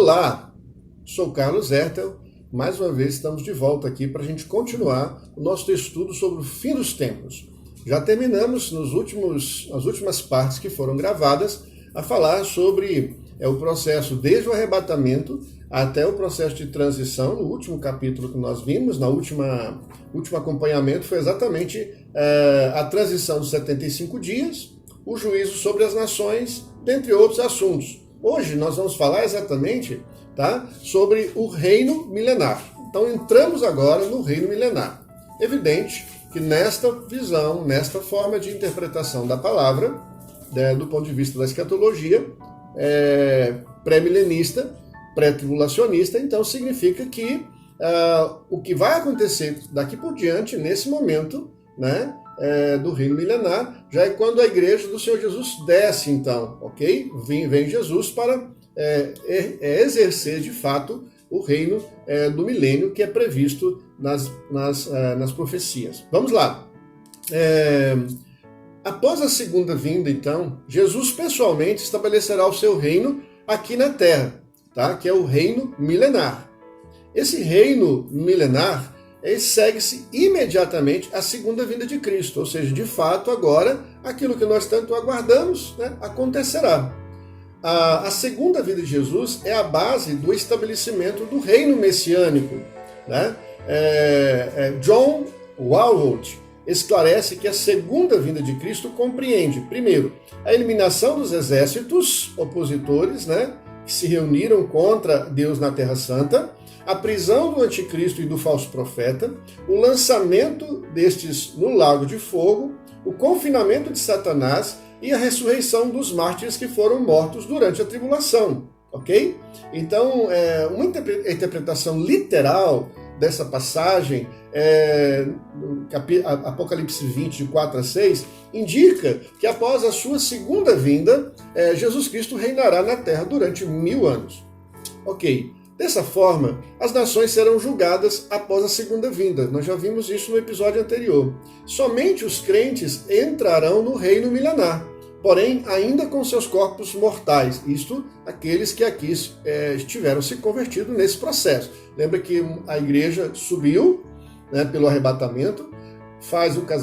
Olá, sou Carlos Hertel. Mais uma vez estamos de volta aqui para a gente continuar o nosso estudo sobre o fim dos tempos. Já terminamos nas últimas partes que foram gravadas a falar sobre o processo desde o arrebatamento até o processo de transição. No último capítulo que nós vimos, no último acompanhamento, foi exatamente a transição dos 75 dias, o juízo sobre as nações, dentre outros assuntos. Hoje nós vamos falar exatamente sobre o reino milenar. Então entramos agora no reino milenar. Evidente que nesta visão, nesta forma de interpretação da palavra, do ponto de vista da escatologia, pré-milenista, pré-tribulacionista, então significa que o que vai acontecer daqui por diante, nesse momento, do reino milenar, já é quando a igreja do Senhor Jesus desce, então, ok? Vem Jesus para exercer, de fato, o reino do milênio que é previsto nas profecias. Vamos lá. Após a segunda vinda, então, Jesus pessoalmente estabelecerá o seu reino aqui na Terra, que é o reino milenar. Esse reino milenar segue-se imediatamente à segunda vinda de Cristo, ou seja, de fato, agora, aquilo que nós tanto aguardamos acontecerá. A segunda vinda de Jesus é a base do estabelecimento do reino messiânico. John Walvoord esclarece que a segunda vinda de Cristo compreende, primeiro, a eliminação dos exércitos opositores, que se reuniram contra Deus na Terra Santa, a prisão do anticristo e do falso profeta, o lançamento destes no lago de fogo, o confinamento de Satanás e a ressurreição dos mártires que foram mortos durante a tribulação, ok? Então, uma interpretação literal dessa passagem, Apocalipse 20, de 4 a 6, indica que após a sua segunda vinda, Jesus Cristo reinará na Terra durante 1000 anos. Ok. Dessa forma, as nações serão julgadas após a segunda vinda. Nós já vimos isso no episódio anterior. Somente os crentes entrarão no reino milenar, porém ainda com seus corpos mortais, isto, aqueles que aqui estiveram se convertidos nesse processo. Lembra que a igreja subiu pelo arrebatamento,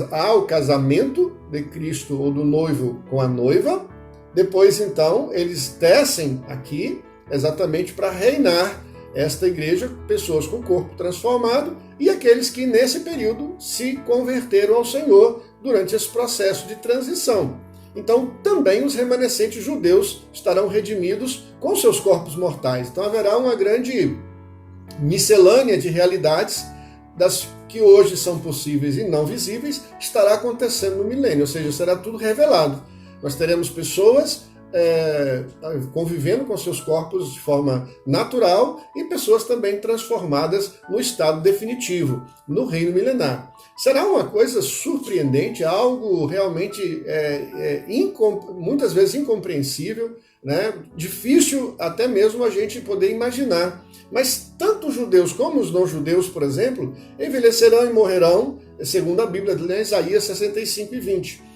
há o casamento de Cristo ou do noivo com a noiva, depois então eles descem aqui exatamente para reinar esta igreja, pessoas com o corpo transformado e aqueles que nesse período se converteram ao Senhor durante esse processo de transição. Então também os remanescentes judeus estarão redimidos com seus corpos mortais. Então haverá uma grande miscelânea de realidades das que hoje são possíveis e não visíveis, estará acontecendo no milênio, ou seja, será tudo revelado. Nós teremos pessoas convivendo com seus corpos de forma natural e pessoas também transformadas no estado definitivo, no reino milenar. Será uma coisa surpreendente, algo realmente muitas vezes incompreensível, difícil até mesmo a gente poder imaginar. Mas tanto os judeus como os não-judeus, por exemplo, envelhecerão e morrerão, segundo a Bíblia, de Isaías 65 e 20.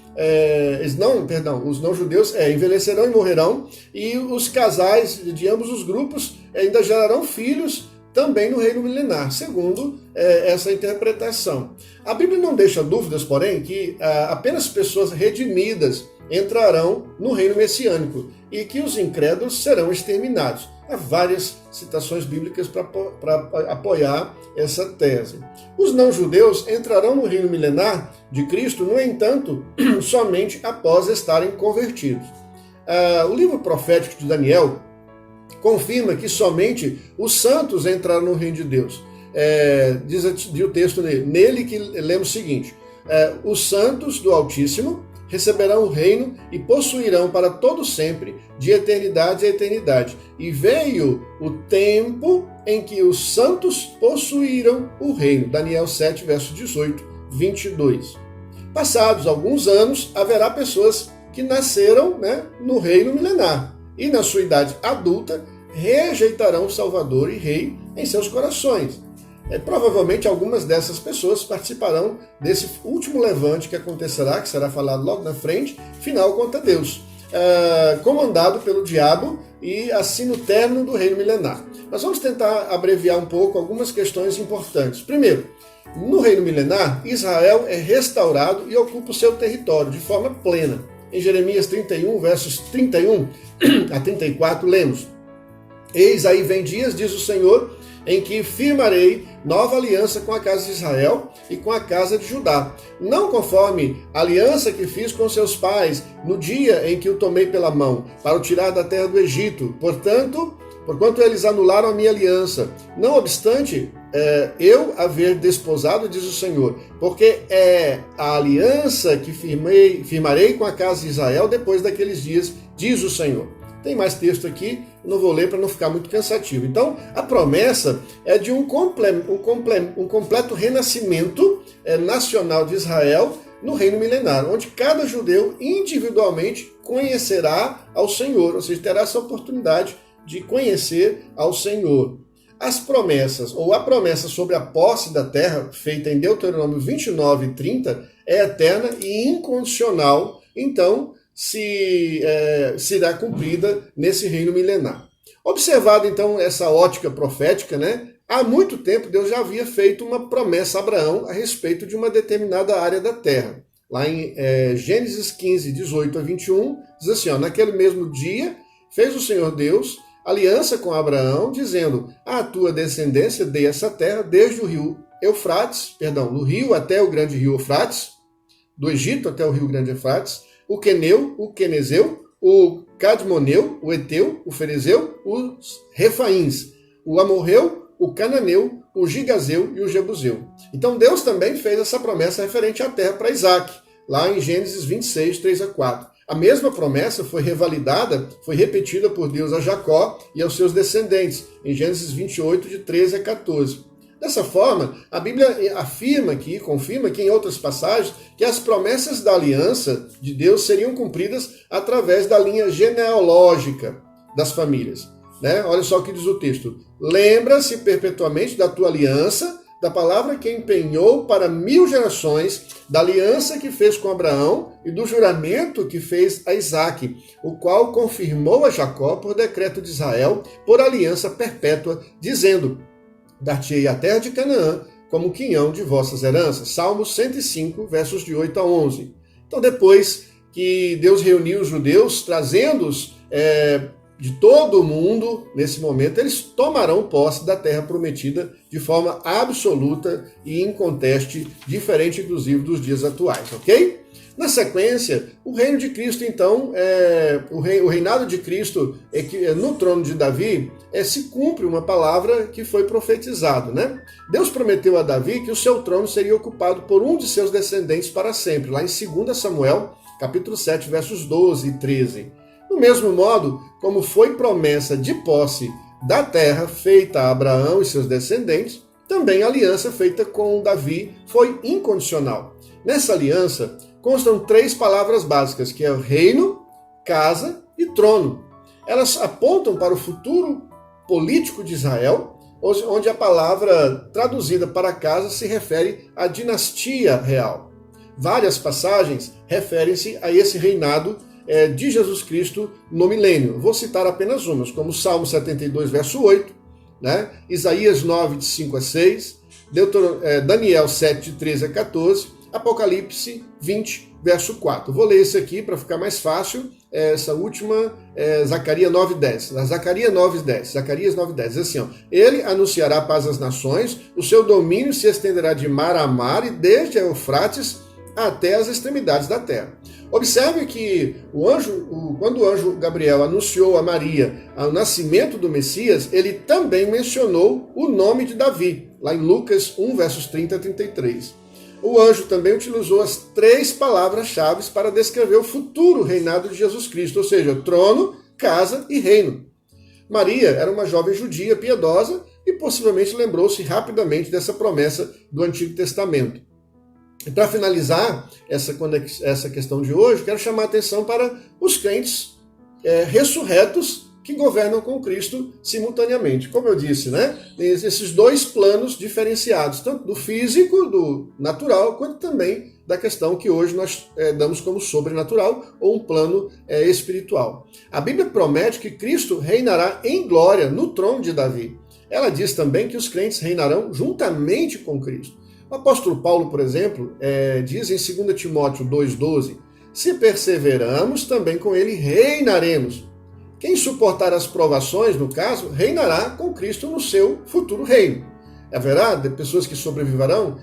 Os não-judeus envelhecerão e morrerão, e os casais de ambos os grupos ainda gerarão filhos também no reino milenar, segundo essa interpretação. A Bíblia não deixa dúvidas, porém, que apenas pessoas redimidas entrarão no reino messiânico e que os incrédulos serão exterminados. Há várias citações bíblicas para apoiar essa tese. Os não-judeus entrarão no reino milenar de Cristo, no entanto, somente após estarem convertidos. O livro profético de Daniel confirma que somente os santos entraram no reino de Deus. Diz o texto nele que lemos o seguinte: os santos do Altíssimo receberão o reino e possuirão para todo sempre, de eternidade a eternidade. E veio o tempo em que os santos possuíram o reino. Daniel 7, verso 18, 22. Passados alguns anos, haverá pessoas que nasceram no reino milenar e na sua idade adulta rejeitarão o Salvador e Rei em seus corações. Provavelmente algumas dessas pessoas participarão desse último levante que acontecerá, que será falado logo na frente, final contra Deus, comandado pelo diabo e assina o término do reino milenar. Mas vamos tentar abreviar um pouco algumas questões importantes. Primeiro, no reino milenar, Israel é restaurado e ocupa o seu território de forma plena. Em Jeremias 31, versos 31 a 34, lemos: Eis aí vem dias, diz o Senhor, em que firmarei nova aliança com a casa de Israel e com a casa de Judá, não conforme a aliança que fiz com seus pais no dia em que o tomei pela mão, para o tirar da terra do Egito. Porquanto eles anularam a minha aliança, não obstante eu haver desposado, diz o Senhor, porque é a aliança que firmarei com a casa de Israel depois daqueles dias, diz o Senhor. Tem mais texto aqui, não vou ler para não ficar muito cansativo. Então, a promessa é de um completo renascimento nacional de Israel no reino milenar, onde cada judeu individualmente conhecerá ao Senhor, ou seja, terá essa oportunidade de conhecer ao Senhor. As promessas, ou a promessa sobre a posse da terra, feita em Deuteronômio 29 e 30, é eterna e incondicional, então será cumprida nesse reino milenar. Observado então essa ótica profética, né? Há muito tempo Deus já havia feito uma promessa a Abraão a respeito de uma determinada área da terra. Lá em Gênesis 15, 18 a 21, diz assim, naquele mesmo dia fez o Senhor Deus aliança com Abraão, dizendo: à tua descendência dei essa terra, desde o rio Eufrates, do rio até o grande rio Eufrates, do Egito até o rio grande Eufrates, o Queneu, o Quenezeu, o Cadmoneu, o Eteu, o Ferezeu, os Refaíns, o Amorreu, o Cananeu, o Gigazeu e o Jebuseu. Então Deus também fez essa promessa referente à terra para Isaac, lá em Gênesis 26, 3 a 4. A mesma promessa foi revalidada, foi repetida por Deus a Jacó e aos seus descendentes, em Gênesis 28, de 13 a 14. Dessa forma, a Bíblia afirma aqui, confirma que em outras passagens, que as promessas da aliança de Deus seriam cumpridas através da linha genealógica das famílias. Né? Olha só o que diz o texto. Lembra-se perpetuamente da tua aliança, da palavra que empenhou para 1000 gerações, da aliança que fez com Abraão e do juramento que fez a Isaque, o qual confirmou a Jacó por decreto de Israel, por aliança perpétua, dizendo: dar-te-ei a terra de Canaã como quinhão de vossas heranças. Salmos 105, versos de 8 a 11. Então, depois que Deus reuniu os judeus, trazendo-os de todo o mundo, nesse momento, eles tomarão posse da terra prometida de forma absoluta e inconteste, diferente, inclusive, dos dias atuais, ok? Na sequência, o reino de Cristo, então, o reinado de Cristo no trono de Davi, se cumpre uma palavra que foi profetizado, né? Deus prometeu a Davi que o seu trono seria ocupado por um de seus descendentes para sempre, lá em 2 Samuel, capítulo 7, versos 12 e 13. Do mesmo modo, como foi promessa de posse da terra feita a Abraão e seus descendentes, também a aliança feita com Davi foi incondicional. Nessa aliança, constam 3 palavras básicas, que é o reino, casa e trono. Elas apontam para o futuro político de Israel, onde a palavra traduzida para casa se refere à dinastia real. Várias passagens referem-se a esse reinado de Jesus Cristo no milênio. Vou citar apenas umas, como Salmo 72, verso 8, né? Isaías 9, de 5 a 6, Daniel 7, de 13 a 14, Apocalipse 20, verso 4. Vou ler esse aqui para ficar mais fácil. Essa última é Zacarias 9:10. Zacarias 9:10 diz assim: ele anunciará paz às nações, o seu domínio se estenderá de mar a mar e desde a Eufrates até as extremidades da terra. Observe que quando o anjo Gabriel anunciou a Maria o nascimento do Messias, ele também mencionou o nome de Davi, lá em Lucas 1, versos 30 a 33. O anjo também utilizou as 3 palavras-chave para descrever o futuro reinado de Jesus Cristo, ou seja, trono, casa e reino. Maria era uma jovem judia piedosa e possivelmente lembrou-se rapidamente dessa promessa do Antigo Testamento. E para finalizar essa questão de hoje, quero chamar a atenção para os crentes ressurretos que governam com Cristo simultaneamente. Como eu disse, né? Esses 2 planos diferenciados, tanto do físico, do natural, quanto também da questão que hoje nós damos como sobrenatural ou um plano espiritual. A Bíblia promete que Cristo reinará em glória no trono de Davi. Ela diz também que os crentes reinarão juntamente com Cristo. O apóstolo Paulo, por exemplo, diz em 2 Timóteo 2,12, se perseveramos, também com ele reinaremos. Quem suportar as provações, no caso, reinará com Cristo no seu futuro reino. Haverá pessoas que sobreviverão,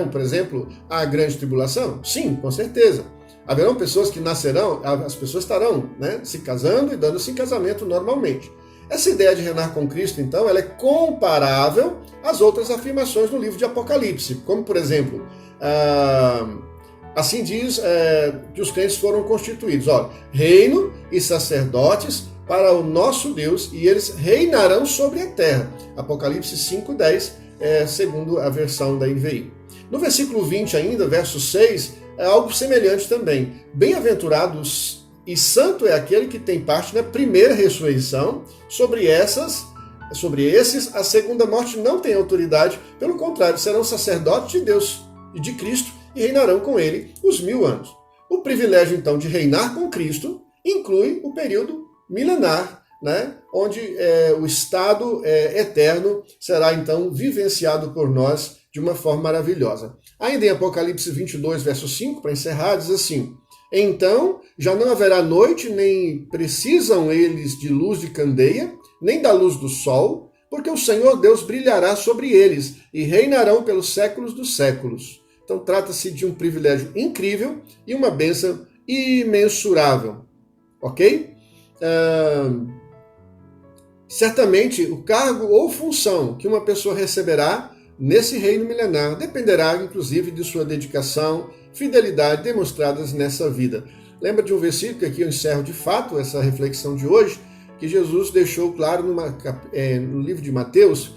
por exemplo, à grande tribulação? Sim, com certeza. Haverão pessoas que nascerão, as pessoas estarão se casando e dando-se em casamento normalmente. Essa ideia de reinar com Cristo, então, ela é comparável às outras afirmações no livro de Apocalipse, como, por exemplo, assim diz que os crentes foram constituídos. Reino e sacerdotes para o nosso Deus, e eles reinarão sobre a terra. Apocalipse 5:10, segundo a versão da NVI. No versículo 20 ainda, verso 6, é algo semelhante também. Bem-aventurados e santo é aquele que tem parte na primeira ressurreição. Sobre esses, a segunda morte não tem autoridade, pelo contrário, serão sacerdotes de Deus e de Cristo e reinarão com ele os 1000 anos. O privilégio, então, de reinar com Cristo inclui o período milenar, onde o estado eterno será, então, vivenciado por nós de uma forma maravilhosa. Ainda em Apocalipse 22, verso 5, para encerrar, diz assim: então já não haverá noite, nem precisam eles de luz de candeia, nem da luz do sol, porque o Senhor Deus brilhará sobre eles e reinarão pelos séculos dos séculos. Então trata-se de um privilégio incrível e uma bênção imensurável. Ok? Certamente o cargo ou função que uma pessoa receberá nesse reino milenar dependerá, inclusive, de sua dedicação, fidelidade demonstradas nessa vida. Lembra de um versículo que aqui eu encerro de fato essa reflexão de hoje, que Jesus deixou claro no livro de Mateus,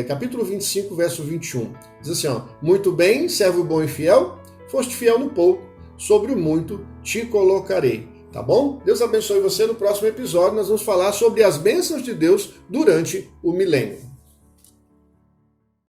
capítulo 25, verso 21. Diz assim, muito bem, servo bom e fiel, foste fiel no pouco, sobre o muito te colocarei. Tá bom? Deus abençoe você. No próximo episódio nós vamos falar sobre as bênçãos de Deus durante o milênio.